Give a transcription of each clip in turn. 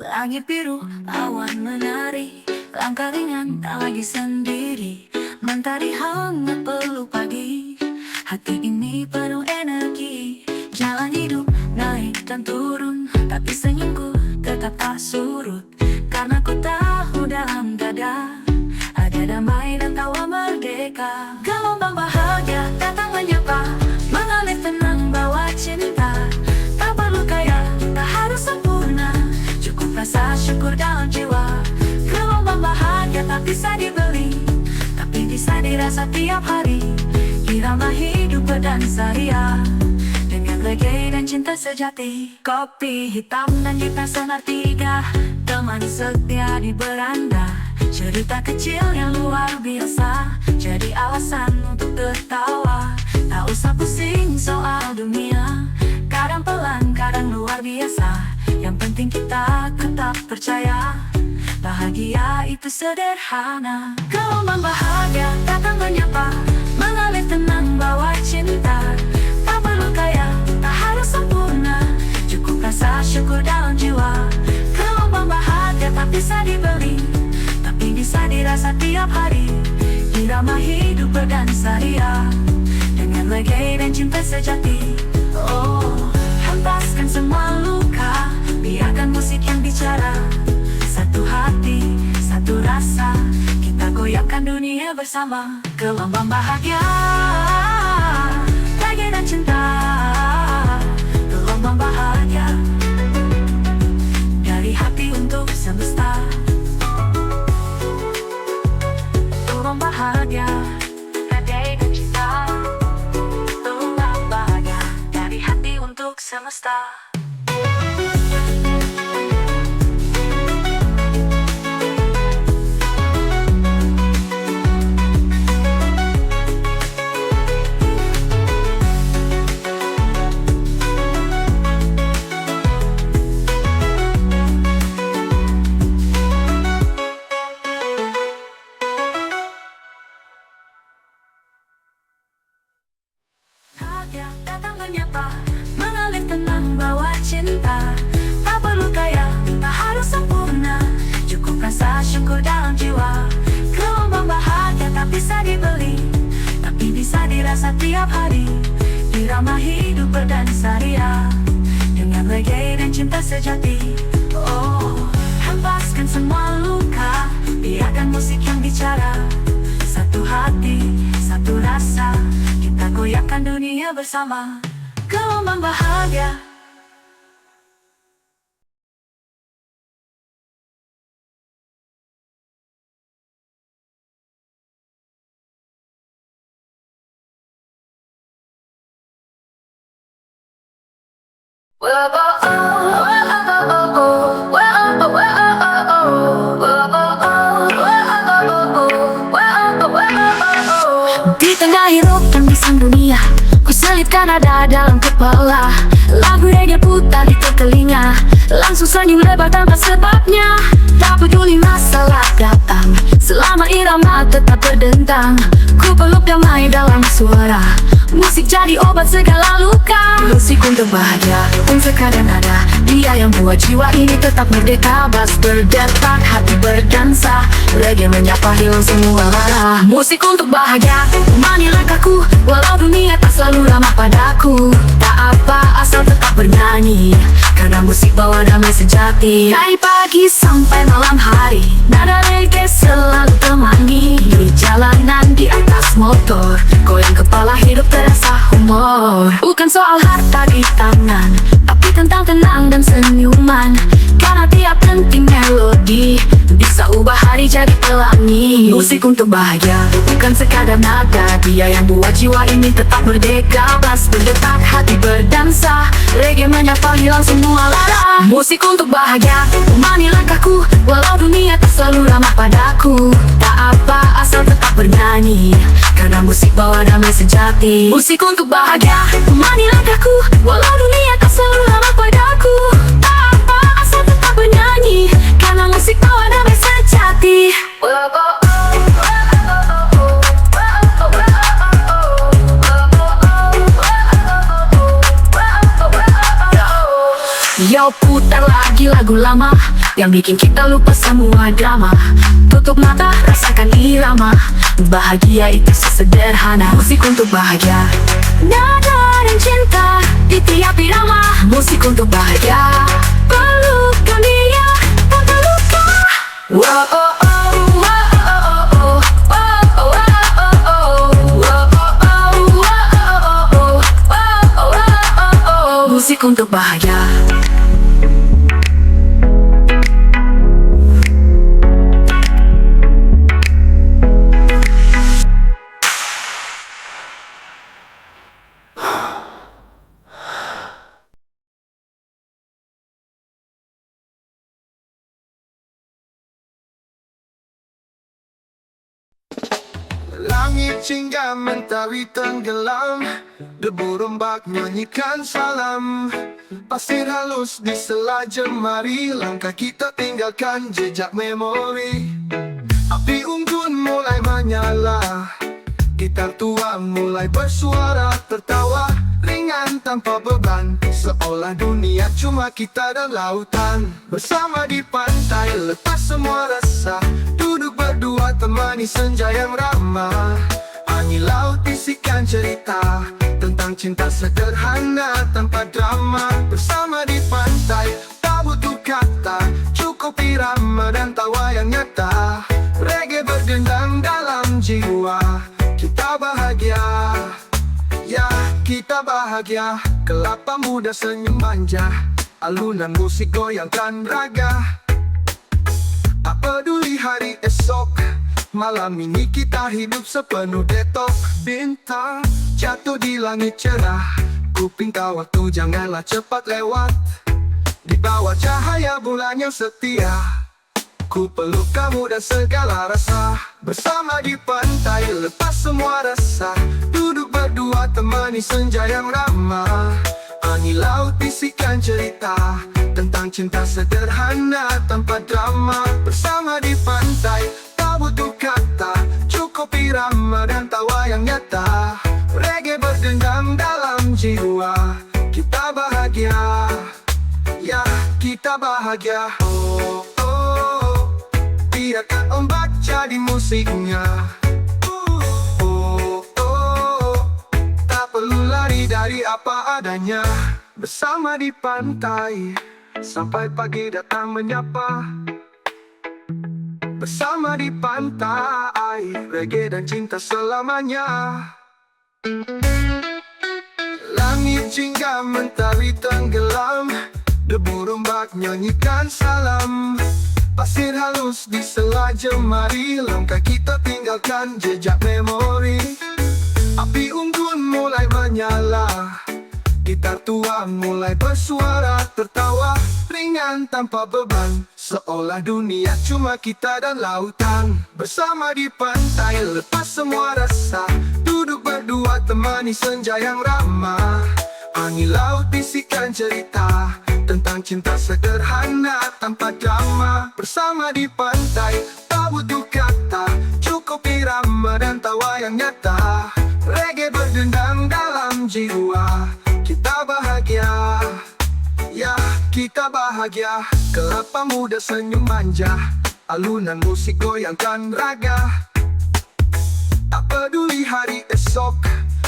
Langit biru, awan menari, langkah ringan tak lagi sendiri. Mentari hangat peluk pagi, hati ini penuh energi. Jalan hidup naik dan turun, tapi senyumku tetap tak surut. Karena ku tahu dalam dada ada damai dan tawa merdeka. Gelombang bahagia datang menyapa, mengalir tenang bawa cinta. Tak perlu kaya, tak harus sempurna, cukup rasa syukur dalam jiwa. Gelombang bahagia tak bisa dibeli, tapi bisa dirasa tiap hari. Irama hidup berdansa ria, dengan reggae dan cinta sejati. Kopi hitam dan gitar senar tiga, teman setia di beranda. Cerita kecil yang luar biasa, jadi alasan untuk tertawa. Tak usah pusing soal dunia, kadang pelan, kadang luar biasa. Yang penting kita tetap percaya, bahagia itu sederhana. Gelombang bahagia datang menyapa, mengalir tenang bawa cinta. Tak perlu kaya, tak harus sempurna, cukup rasa syukur dalam jiwa. Gelombang bahagia tak bisa dibeli, tapi bisa dirasa tiap hari. Irama hidup berdansa ria, dengan reggae dan cinta sejati. Oh, hempaskan semua luka, biarkan musik yang bicara. Satu hati, satu rasa, kita goyahkan dunia bersama. Gelombang bahagia, reggae dan cinta. Gelombang bahagia, dari hati untuk semesta. Gelombang bahagia, reggae dan cinta. Gelombang bahagia, dari hati untuk semesta. Datang menyapa, mengalir tenang bawa cinta. Tak perlu kaya, tak harus sempurna, cukup rasa syukur dalam jiwa. Gelombang bahagia tak bisa dibeli, tapi bisa dirasa tiap hari. Irama hidup berdansa ria, dengan reggae dan cinta sejati. Oh, hempaskan semua luka, biarkan musik yang bicara. Satu hati, satu rasa, kita goyahkan dunia bersama. Gelombang bahagia. Di tengah hiruk dan bisang dunia, ku selipkan nada dalam kepala. Lagu reggae putar di telinga, langsung senyum lebar tanpa sebabnya. Tak peduli masalah datang, selama irama tetap berdentang. Ku peluk damai dalam suara, musik jadi obat segala luka. Musik untuk bahagia, untuk sekadar nada, dia yang buat jiwa ini tetap merdeka. Bass berdetak, hati berdansa, reggae menyapa hilang semua lara. Musik untuk bahagia, temani langkahku, walau dunia tak selalu ramah padaku. Tak apa asal tetap bernyanyi, karena musik bawa damai sejati. Dari pagi sampai malam hari, nada reggae selalu temani. Di jalanan, di atas motor, goyang kepala hidup terasa humor. Bukan soal harta di tangan, tapi tentang tenang dan senyuman. Karena tiap denting melodi bisa ubah hari jadi pelangi. Musik untuk bahagia, bukan sekadar nada, dia yang buat jiwa ini tetap merdeka. Bass berdetak, hati berdansa, reggae menyapa hilang semua lara. Musik untuk bahagia, temani langkahku, walau dunia tak selalu ramah padaku. Tak apa asal tetap bernyanyi, karena musik bawa damai sejati. Musik untuk bahagia, temani langkahku, walau dunia tak selalu ramah padaku. Tak apa asal tetap bernyanyi, karena musik bawa damai sejati. Yo, radio putar lagi lagu lama yang bikin kita lupa semua drama. Tutup mata, rasakan irama. Bahagia itu sesederhana. Musik untuk bahagia, nada dan cinta di tiap irama. Musik untuk bahagia, peluk dunia tanpa luka. Wow, oh, oh, wow, oh, oh, wow, oh, wow, oh, oh, wow, oh, oh, wow, musik untuk bahagia. Langit hingga mentari tenggelam, debu rombak nyanyikan salam. Pasir halus di sela jemari, langkah kita tinggalkan jejak memori. Api unggun mulai menyala, gitar tua mulai bersuara. Tertawa ringan tanpa beban, seolah dunia cuma kita dan lautan. Bersama di pantai, lepas semua rasa, duduk berdua temani senja yang ramah. Angin laut bisikan cerita tentang cinta sederhana tanpa drama. Bersama di pantai, tak butuh kata, cukup irama dan tawa yang nyata. Reggae berdendang dalam jiwa, kita bahagia, ya kita bahagia. Kelapa muda senyum manja, alunan musik goyangkan raga. Tak peduli hari esok, malam ini kita hidup sepenuh detok. Bintang jatuh di langit cerah, kuping kau waktu janganlah cepat lewat. Di bawah cahaya bulan yang setia, ku peluk kamu dan segala rasa. Bersama di pantai, lepas semua rasa, duduk berdua temani senja yang ramah. Angin laut bisikan cerita tentang cinta sederhana tanpa drama. Bersama di pantai, tak butuh kata, cukup irama dan tawa yang nyata. Reggae berdendang dalam jiwa, kita bahagia, ya kita bahagia. Oh, oh, oh. Biarkan ombak jadi musiknya. Oh, oh, oh. Tak perlu lari dari apa adanya. Bersama di pantai, sampai pagi datang menyapa. Bersama di pantai, reggae dan cinta selamanya. Langit hingga mentari tenggelam, debu rombak nyanyikan salam. Pasir halus di sela jemari, langkah kita tinggalkan jejak memori. Api unggun mulai menyala, gitar tua mulai bersuara. Tertawa ringan tanpa beban, seolah dunia cuma kita dan lautan. Bersama di pantai, lepas semua rasa, duduk berdua temani senja yang ramah. Angin laut bisikan cerita tentang cinta sederhana tanpa drama. Bersama di pantai, tak butuh kata, cukup irama dan tawa yang nyata. Reggae berdendang dalam jiwa, kita bahagia, ya kita bahagia. Kelapa muda senyum manja, alunan musik goyangkan raga. Tak peduli hari esok,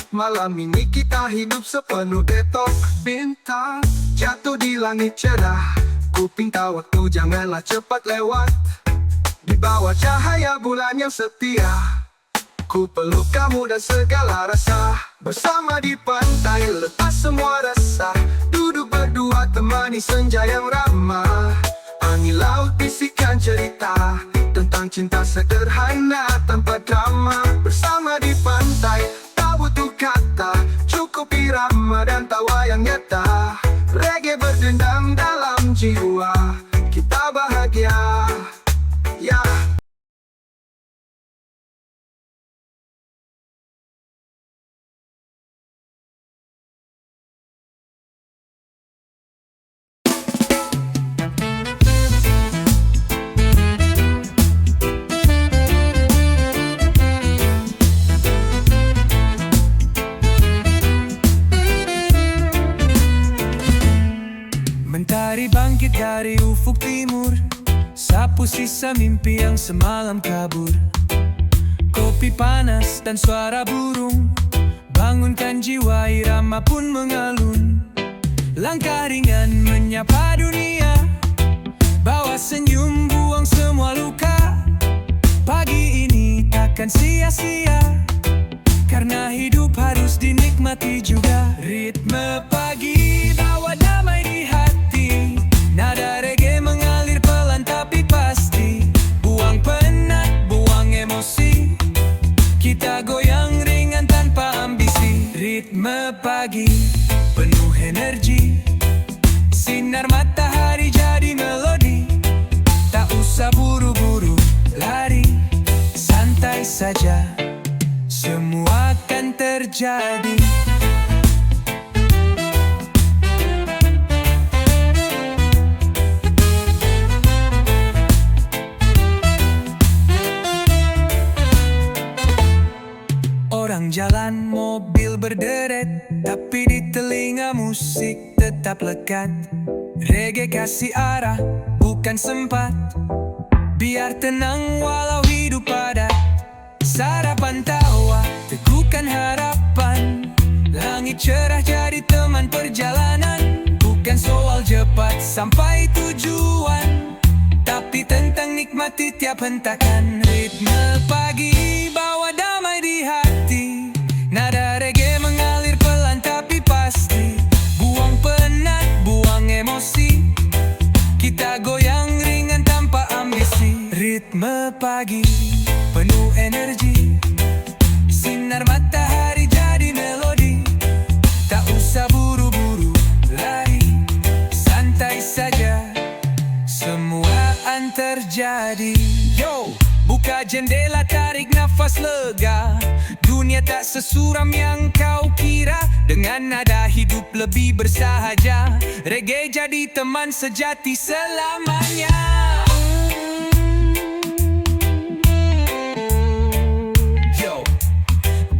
malam ini kita hidup sepenuh detok. Bintang jatuh di langit cerah, kuping tahu waktu janganlah cepat lewat. Di bawah cahaya bulan yang setia, ku peluk kamu dan segala rasa. Bersama di pantai, lepas semua rasa, duduk berdua temani senja yang ramah. Angin laut bisikan cerita tentang cinta sederhana tanpa drama. Bersama di pantai, tak butuh kata, cukup irama dan tawa yang nyata. Reggae berdendang dalam jiwa, kita bahagia, ya. Matahari bangkit dari ufuk timur, sapu sisa mimpi yang semalam kabur. Kopi panas dan suara burung bangunkan jiwa, irama pun mengalun. Langkah ringan menyapa dunia, bawa senyum buang semua luka. Pagi ini takkan sia-sia, karena hidup harus dinikmati juga. Ritme pagi bawa damai di hati, nada reggae mengalir pelan tapi pasti. Buang penat, buang emosi, kita goyang ringan tanpa ambisi. Ritme pagi penuh energi, sinar matahari jadi melodi. Tak usah buru-buru lari, santai saja, semua akan terjadi. Orang jalan, mobil berderet, tapi di telinga musik tetap lekat. Reggae kasih arah, bukan sempat, biar tenang walau hidup padat. Sarapan tawa, teguhkan harapan, langit cerah jadi teman perjalanan. Bukan soal cepat sampai tujuan, tapi tentang nikmati tiap hentakan. Ritme pagi bawa damai di hati, nada reggae mengalir pelan tapi pasti. Buang penat, buang emosi, kita goyang ringan tanpa ambisi. Ritme pagi penuh energi, sinar matahari jadi melodi. Tak usah buru-buru lari, santai saja, semua akan terjadi. Yo, buka jendela, tarik nafas lega. Dunia tak sesuram yang kau kira, dengan nada hidup lebih bersahaja. Reggae jadi teman sejati selamanya. Yo,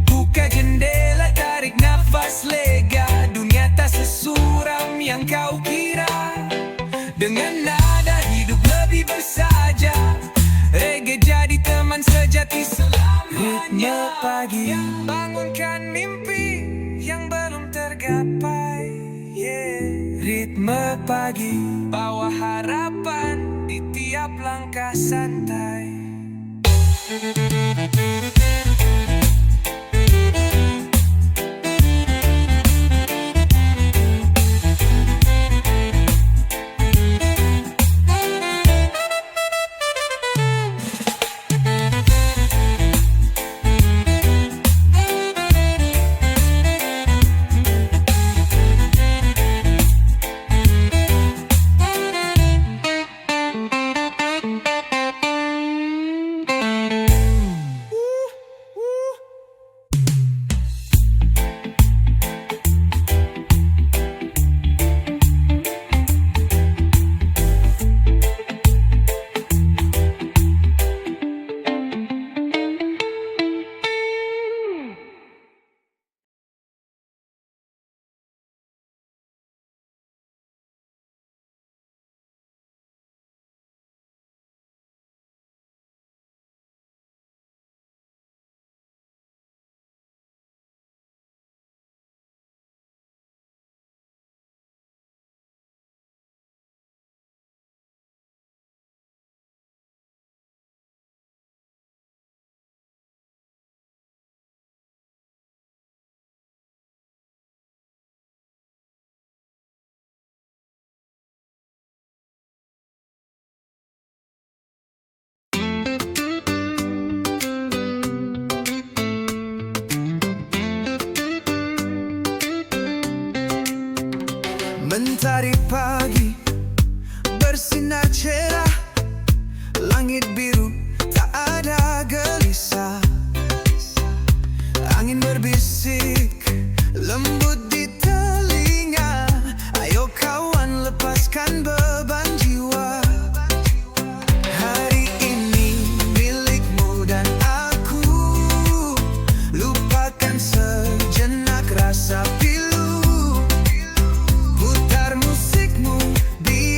buka jendela, tarik nafas lega. Dunia tak sesuram yang kau kira, dengan nada hidup lebih bersahaja. Reggae jadi teman sejati selamanya. Ritme pagi bangunkan mimpi yang belum tergapai, yeah. Ritme pagi bawa harapan di tiap langkah santai. Mentari pagi bersinar cerah, langit biru tak ada gelisah. Angin berbisik lembut di telinga, ayo kawan lepaskan beban jiwa. Hari ini milikmu dan aku, lupakan sejenak rasa pilu. Putar musikmu, biar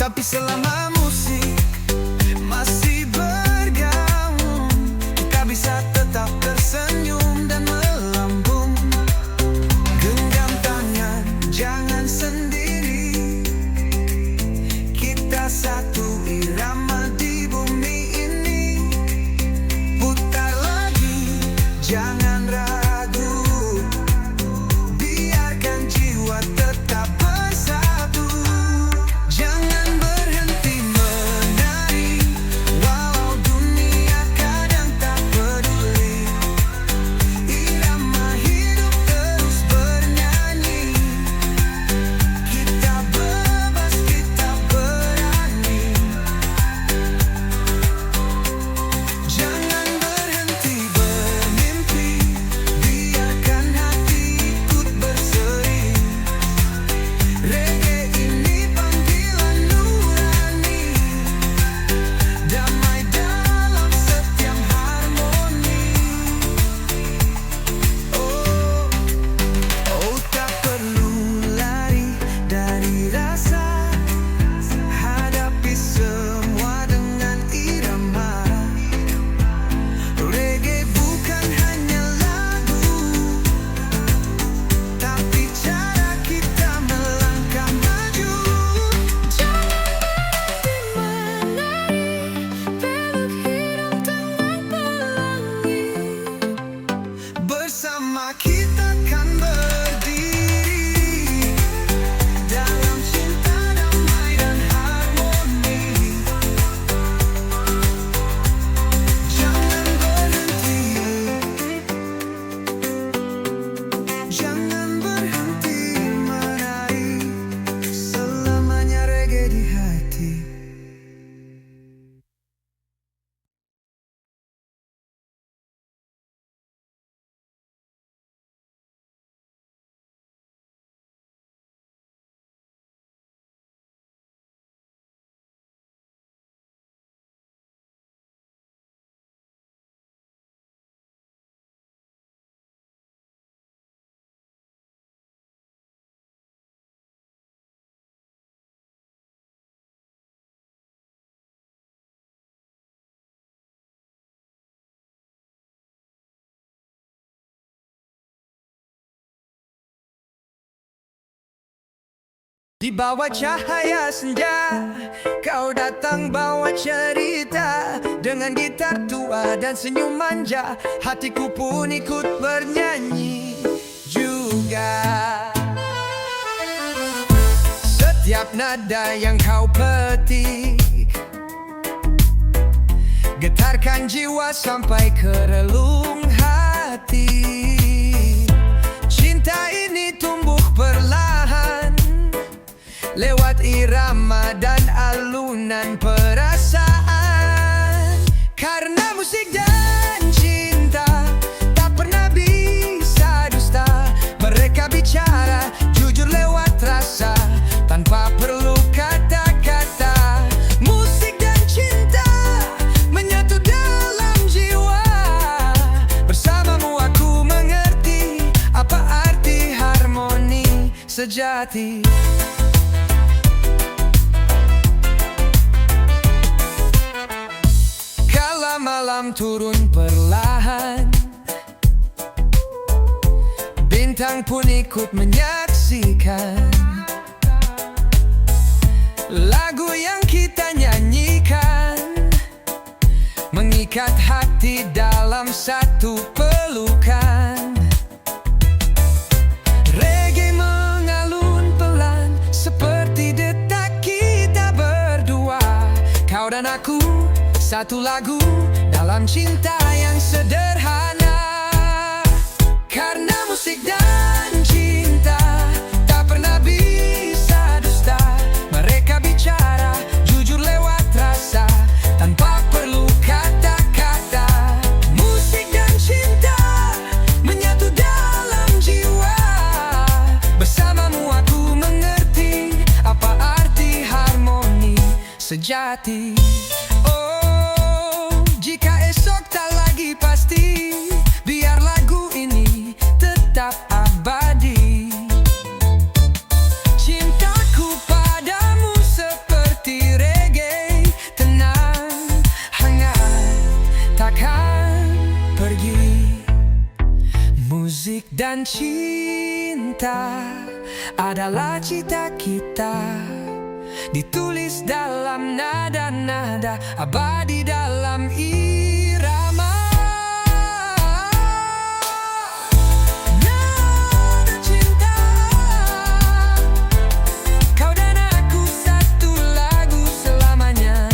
Tapi selama musik masih bergaung, kita bisa tetap tersenyum dan melambung. Genggam tangan, jangan sendiri. Kita satu irama di bumi ini. Putar lagi, jangan ragu. Biarkan jiwa tetap bersatu. Jangan berhenti menari, walau dunia kadang tak peduli. Irama hidup terus bernyanyi. Kita bebas, kita berani. Jangan berhenti bermimpi, biarkan hati ikut berseri. Reggae ini panggilan nurani, damai dalam setiap harmoni. Oh, tak perlu lari dari rasa. Hadapi semua dengan irama. Reggae bukan hanya lagu, tapi cara kita melangkah maju. Bersama kita kan berdiri dalam cinta, damai dan harmoni. Jangan berhenti, jangan berhenti menari. Selamanya reggae di hati. Di bawah cahaya senja, kau datang bawa cerita. Dengan gitar tua dan senyum manja, hatiku pun ikut bernyanyi juga. Setiap nada yang kau petik, getarkan jiwa sampai ke relung hati. Cinta ini tumbuh perlahan lewat irama dan alunan perasaan. Karena musik dan cinta tak pernah bisa dusta. Mereka bicara jujur lewat rasa, tanpa perlu kata-kata. Musik dan cinta menyatu dalam jiwa. Bersamamu aku mengerti apa arti harmoni sejati. Kala malam turun perlahan, bintang pun ikut menyaksikan lagu yang kita nyanyikan, mengikat hati dalam satu pelukan. Reggae mengalun pelan seperti detak kita berdua. Kau dan aku satu lagu dalam cinta yang sederhana. Karena musik dan cinta tak pernah bisa dusta. Mereka bicara jujur lewat rasa, tanpa perlu kata-kata. Musik dan cinta menyatu dalam jiwa. Bersamamu aku mengerti apa arti harmoni sejati. Jika esok tak lagi pasti, biar lagu ini tetap abadi. Cintaku padamu seperti cinta adalah cita kita, ditulis dalam nada-nada abadi dalam irama. Nada cinta, kau dan aku satu lagu selamanya.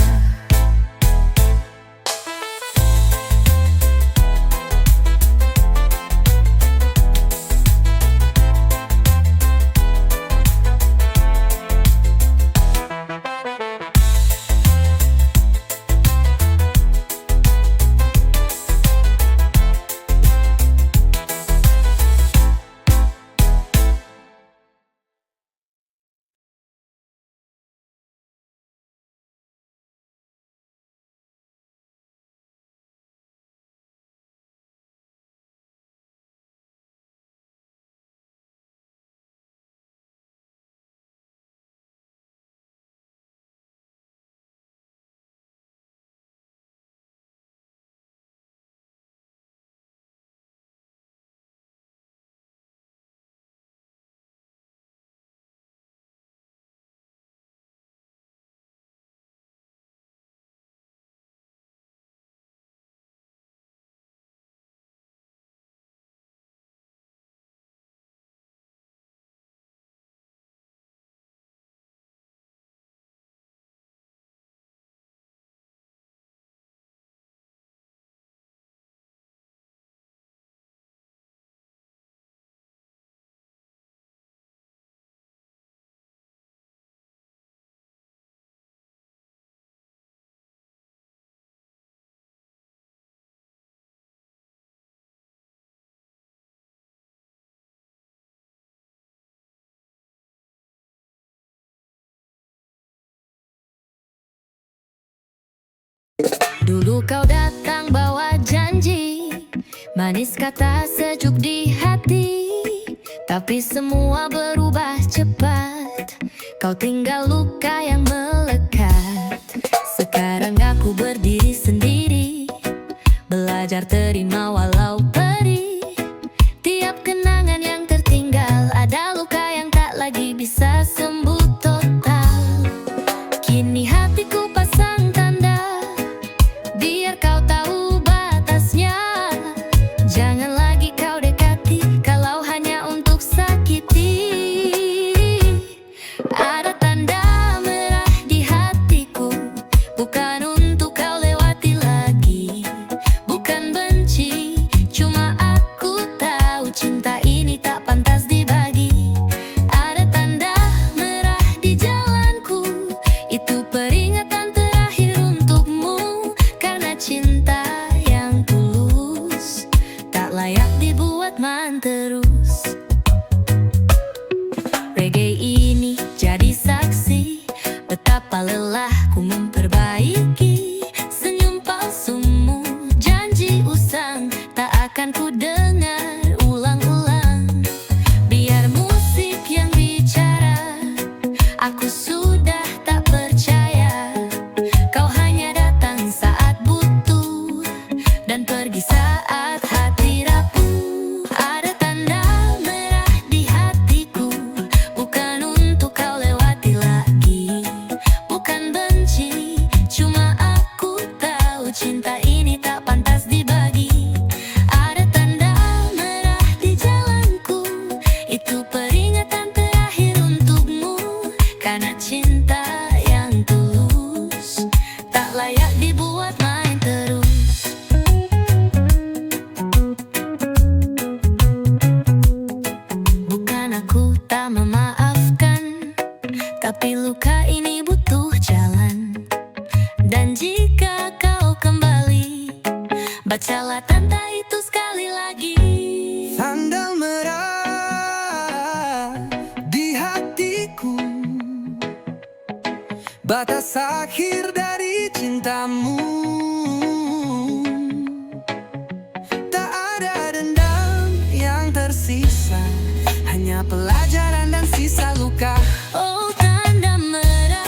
Dulu kau datang bawa janji, manis kata sejuk di hati. Tapi semua berubah cepat, kau tinggal luka yang melekat. Sekarang aku berdiri sendiri, belajar terima walau perih. Tiap kenangan yang tertinggal ada luka yang tak lagi bisa sembuh total. Kini hatiku pasang tanda, biar kau tahu batasnya. Jangan lagi kau dekati kalau hanya untuk sakiti. Ada tanda merah di hatiku, bukan untuk kau lewati lagi. Bukan benci, cuma aku tahu cinta ini tak pantas dibagi. Ada tanda merah di jalanku, itu peringatan terakhir untukmu. Karena cinta yang tulus tak layak dibuat main terus. Reggae ini jadi saksi betapa lelahku memperbaiki. Senyum palsumu, janji usang, tak akan ku dengar ulang-ulang. Biar musik yang bicara, aku sudah tak percaya. Kau hanya datang saat butuh dan pergi saat hati rapuh. Ada tanda merah di hatiku, bukan untuk kau lewati lagi. Bukan benci, cuma aku tahu cinta ini tak pantas dibagi. Ada tanda merah di jalanku, itu peringatan terakhir untukmu. Karena cinta yang tulus tak layak dibuat main terus. Bukan aku tak memaafkan, tapi luka ini butuh jalan. Dan jika kau kembali, bacalah tanda itu sekali lagi. Tanda merah di hatiku, batas akhir dari cintamu. Tak ada dendam yang tersisa, hanya pelajaran dan sisa luka. Oh, tanda merah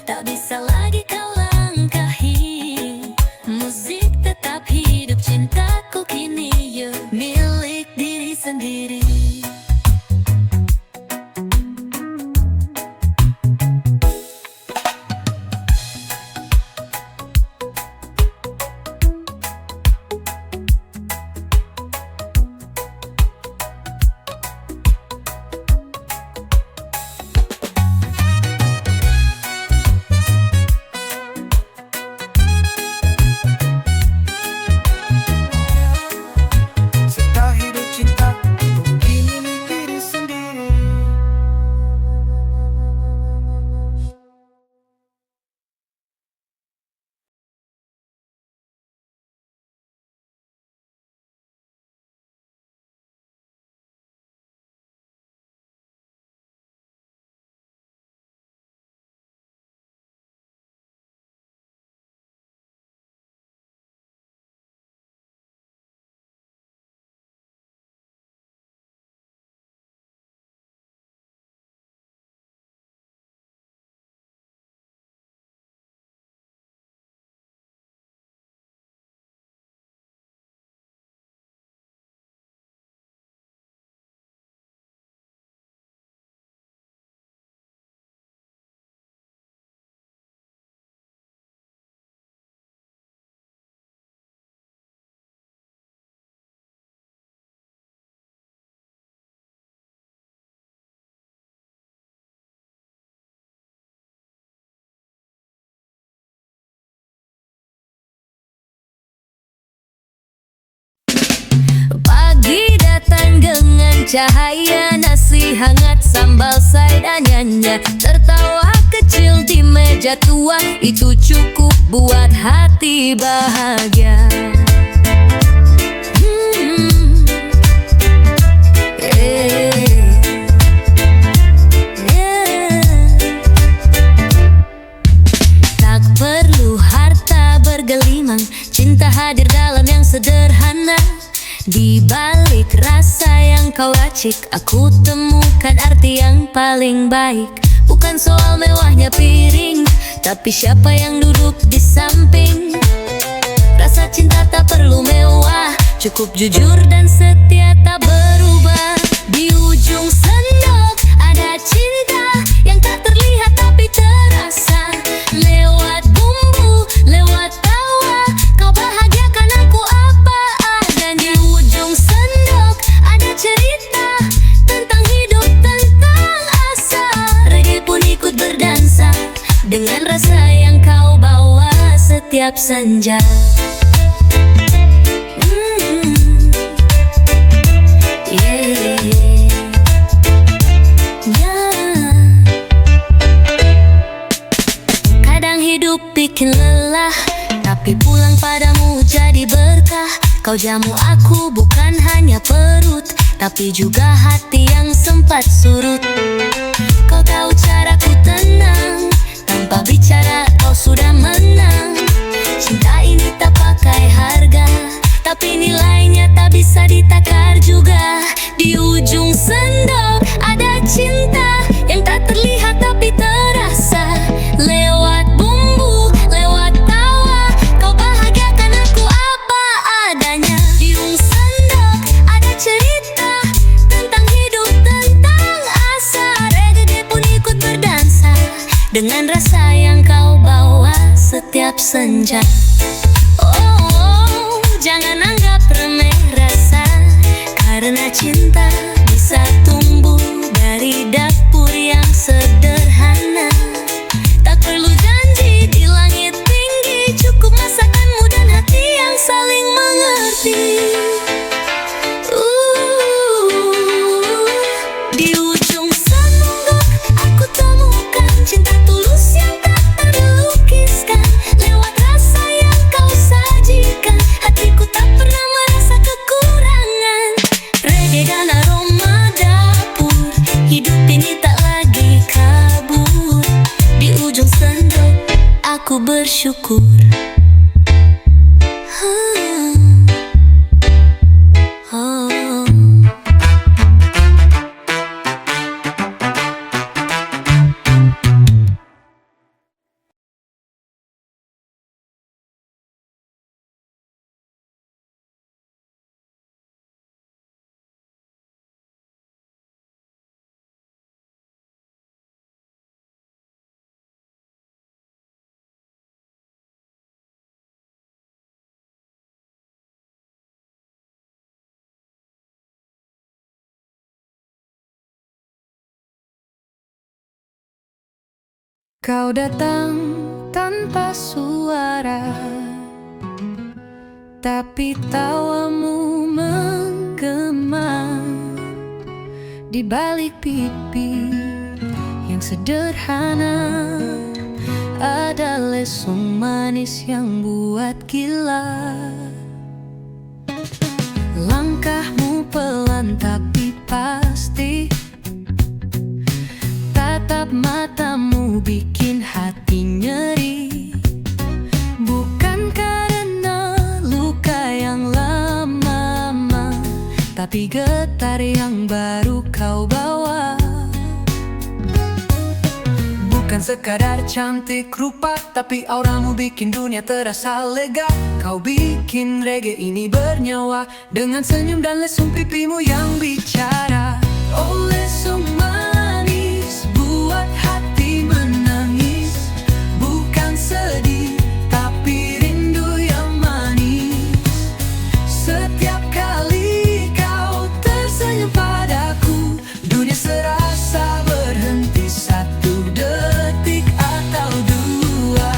tak bisa lagi kau langkahi. Musik tetap hidup, cintaku kini milikmu. cahaya nasi hangat, sambal saydannya, tertawa kecil di meja tua, itu cukup buat hati bahagia. Tak perlu harta bergelimang, cinta hadir dalam yang sederhana. Di balik rasa yang kau racik, aku temukan arti yang paling baik. Bukan soal mewahnya piring, tapi siapa yang duduk di samping. Rasa cinta tak perlu mewah, cukup jujur dan setia tak berubah. Di ujung sendok ada cinta yang tak terlihat tapi terasa. Lewat bumbu, lewat tawa, kau bahagiakan aku apa adanya. Di ujung sendok ada cerita tentang hidup, tentang asa. Reggae pun ikut berdansa dengan rasa yang kau bawa setiap senja. Kadang hidup bikin lelah, tapi pulang padamu jadi berkah. Kau jamu aku bukan hanya perut, tapi juga hati yang sempat surut. Kau tahu caraku tenang, tanpa bicara kau sudah menang. Cinta ini tak pakai harga, tapi nilainya tak bisa ditakar juga. Di ujung sendok ada cinta yang tak terlihat tapi terasa. Lewat bumbu, lewat tawa, kau bahagiakan aku apa adanya. Di ujung sendok ada cerita tentang hidup, tentang asa. Reggae pun ikut berdansa dengan rasa yang kau bawa setiap senja. Oh, jangan anggap remeh rasa, karena cinta bisa tumbuh dari dapur yang sederhana. Tak perlu janji di langit tinggi, cukup masakanmu dan hati yang saling mengerti. Di ujung sendok aku temukan cinta tulus yang tak terlukiskan. Lewat rasa yang kau sajikan, hatiku tak pernah merasa kekurangan. Reggae dan aroma dapur, hidup ini tak lagi kabur. Di ujung sendok aku bersyukur. Oh. Kau datang tanpa suara, tapi tawamu menggema. Di balik pipi yang sederhana ada lesung manis yang buat gila. Langkahmu pelan tapi pasti, tatap matamu bikin hati nyeri. Bukan karena luka yang lama, tapi getar yang baru kau bawa. Bukan sekadar cantik rupa, tapi auramu bikin dunia terasa lega. Kau bikin reggae ini bernyawa dengan senyum dan lesung pipimu yang bicara. Oh, lesung manis buat hati menangis. Bukan sedih, tapi rindu yang manis. Setiap kali kau tersenyum padaku, dunia serasa berhenti satu detik atau dua.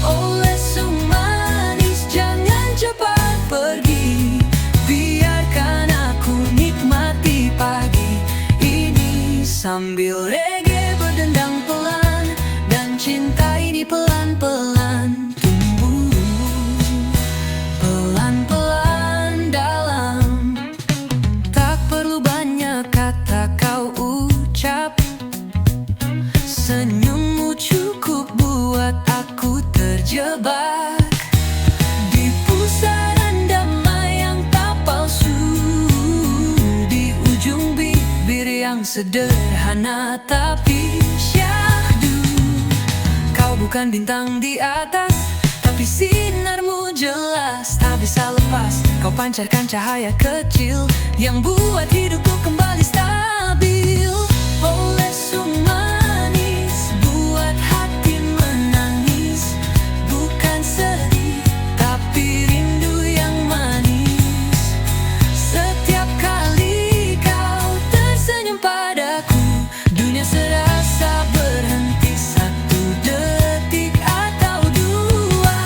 Oh, lesung manis jangan cepat pergi, biarkan aku nikmati padamu. Senyummu cukup buat aku terjebak di pusaran damai yang tak palsu, di ujung bibir yang sederhana tapi syahdu. Kau bukan bintang di atas, tapi sinarmu jelas tak bisa lepas. Kau pancarkan cahaya kecil yang buat hidupku kembali stabil. Oh lesung manis, buat hati menangis. Bukan sedih, tapi rindu yang manis. Setiap kali kau tersenyum padaku, dunia serasa berhenti satu detik atau dua.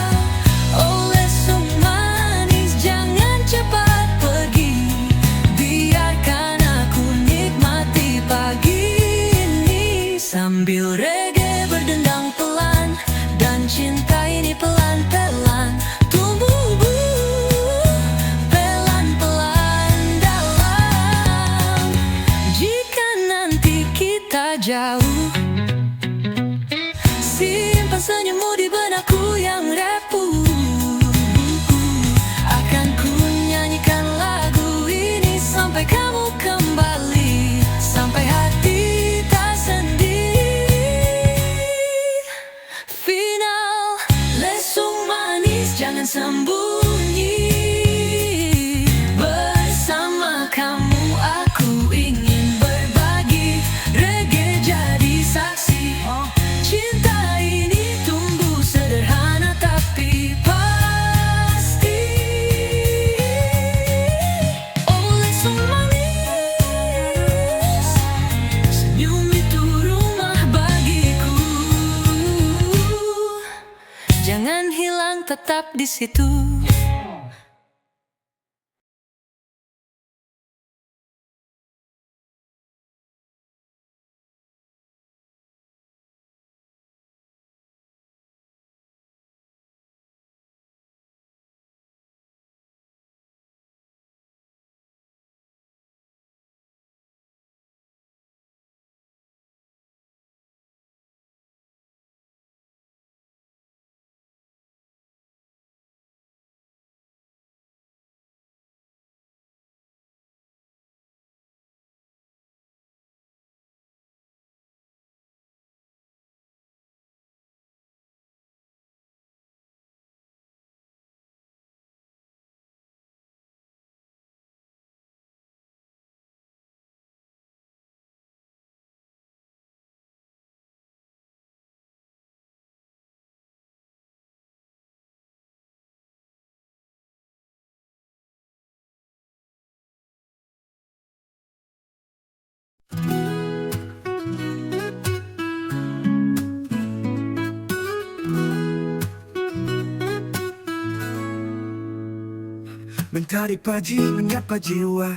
Oh lesung manis, jangan cepat pergi. Biarkan aku nikmati pagi ini sambil reggae berdendang pelan, dan cinta ini pelan-pelan tumbuh pelan-pelan dalam. Jika nanti kita jauh, simpan senyummu di benakku yang rapuh. Akan ku nyanyikan lagu ini sampai kamu kembali, sampai hati tak sendiri. Final, lesung manis jangan sembunyi. Bersama kamu aku ingin berbagi, reggae jadi saksi. Cinta ini tumbuh sederhana tapi pasti. Oh lesung manis, senyum itu rumah bagiku. Jangan hilang, tetap di situ. Mentari pagi menyapa jiwa,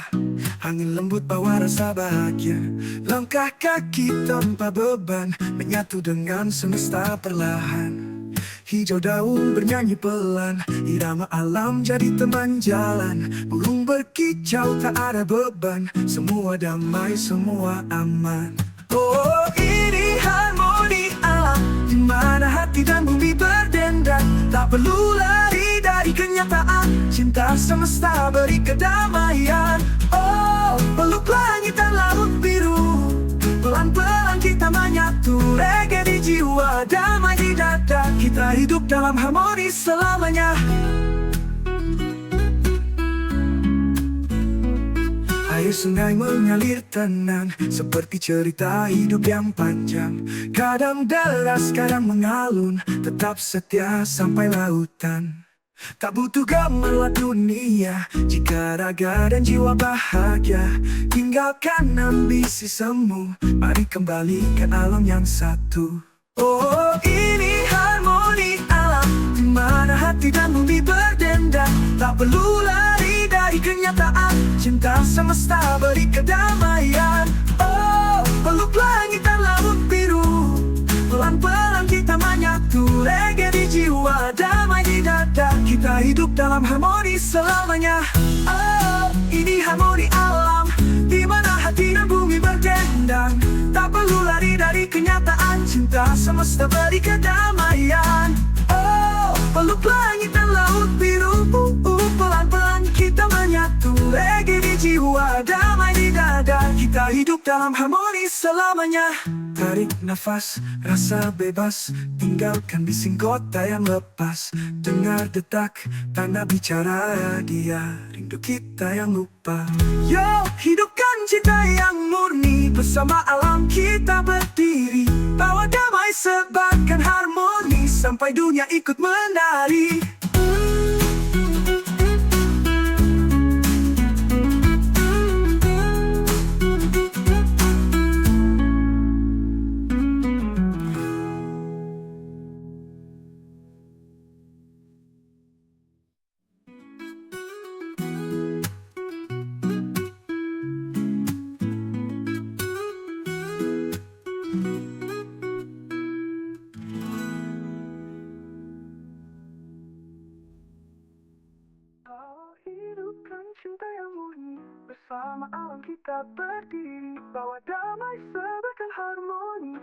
angin lembut bawa rasa bahagia. Langkah kaki tanpa beban, menyatu dengan semesta perlahan. Hijau daun bernyanyi pelan, irama alam jadi teman jalan. Burung berkicau tak ada beban, semua damai, semua aman. Oh ini harmoni alam, di mana hati dan bumi berdendang. Tak perlu lari dari kenyataan, cinta semesta beri kedamaian. Oh peluk langit dan laut biru, pelan-pelan kita menyatu. Reggae di jiwa, damai di dada, kita hidup dalam harmoni selamanya. Air sungai mengalir tenang, seperti cerita hidup yang panjang. Kadang deras, kadang mengalun, tetap setia sampai lautan. Tak butuh gemerlap dunia, jika raga dan jiwa bahagia. Tinggalkan ambisi semu, mari kembali ke alam yang satu. Oh ini harmoni alam, di mana hati dan bumi berdendang. Tak perlu lari dari kenyataan, cinta semesta beri kedamaian. Oh peluk langit dan laut biru, pelan-pelan kita menyatu. Reggae di jiwa, damai di dada, kita hidup dalam harmoni selamanya. Oh ini harmoni alam, di mana hati dan bumi berdendang. Tak perlu lari dari kenyataan, cinta cinta semesta beri kedamaian. Oh, peluk langit dan laut biru, pelan-pelan kita menyatu. Lagi di jiwa, damai di dada, kita hidup dalam harmoni selamanya. Tarik nafas, rasa bebas, tinggalkan bising kota yang lepas. Dengar detak, tanda bicara dia, rindu kita yang lupa. Yo, hidupkan cinta yang murni, bersama alam kita berdiri. Bawa damai, sebarkan harmoni, sampai dunia ikut menari. Oh, hidupkan cinta yang murni, bersama alam kita berdiri. Bawa damai, sebarkan harmoni.